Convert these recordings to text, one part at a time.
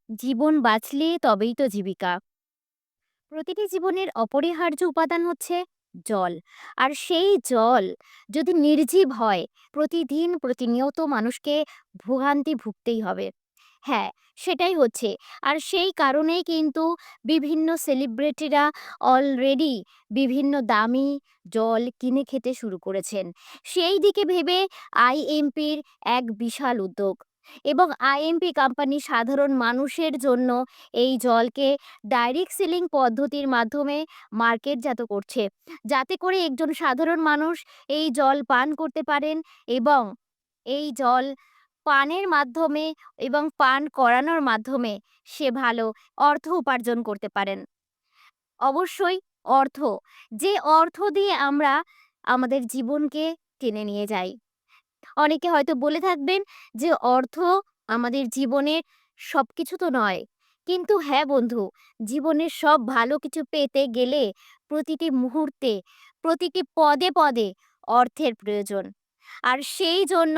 জীবন বাঁচলে তবেই তো জীবিকা। প্রতিটি জীবনের অপরিহার্য উপাদান হচ্ছে জল। আর সেই জল যদি নির্জীব হয়, প্রতিদিন প্রতিনিয়ত মানুষকে ভোগান্তি ভুগতেই হবে। হ্যাঁ, সেটাই হচ্ছে। আর সেই কারণেই কিন্তু বিভিন্ন সেলিব্রিটিরা অলরেডি বিভিন্ন দামি জল কিনে খেতে শুরু করেছেন। সেই দিকে ভেবে আইএমপির এক বিশাল উদ্যোগ, এবং আইএমপি কোম্পানি সাধারণ মানুষের জন্য এই জলকে ডাইরেক্ট সেলিং পদ্ধতির মাধ্যমে মার্কেটজাত করছে, যাতে করে একজন সাধারণ মানুষ এই জল পান করতে পারেন, এবং এই জল পানের মাধ্যমে এবং পান করানোর মাধ্যমে সে ভালো অর্থ উপার্জন করতে পারেন। অবশ্যই অর্থ, যে অর্থ দিয়ে আমরা আমাদের জীবনকে টেনে নিয়ে যাই। অনেকে হয়তো বলে থাকবেন যে অর্থ আমাদের জীবনের সবকিছু তো নয়। কিন্তু হ্যাঁ বন্ধু, জীবনের সব ভালো কিছু পেতে গেলে প্রতিটি মুহূর্তে, প্রতিটি পদে পদে অর্থের প্রয়োজন। আর সেই জন্য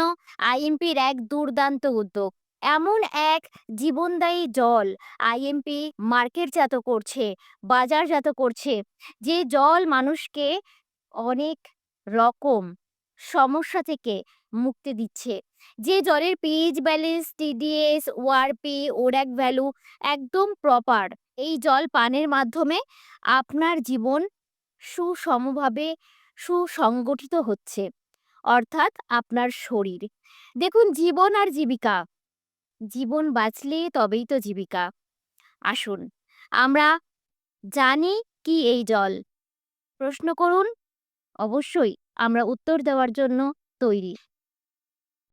আইএমপির এক দুর্দান্ত উদ্যোগ। এমন এক জীবনদায়ী জল আইএমপি মার্কেটজাত করছে, বাজারজাত করছে, যে জল মানুষকে অনেক রকম সমস্যা থেকে মুক্তি দিচ্ছে। যে জলের pH balance, TDS, ওআরপি, Orak value একদম প্রপার। এই জল পানের মাধ্যমে আপনার জীবন সুষমভাবে সুসংগঠিত হচ্ছে। অর্থাৎ আপনার শরীর। দেখুন, জীবন আর জীবিকা। জীবন বাঁচলে তবেই তো জীবিকা। আসুন, আমরা জানি কি এই জল? প্রশ্ন করুন, অবশ্যই আমরা উত্তর দেওয়ার জন্য তৈরি।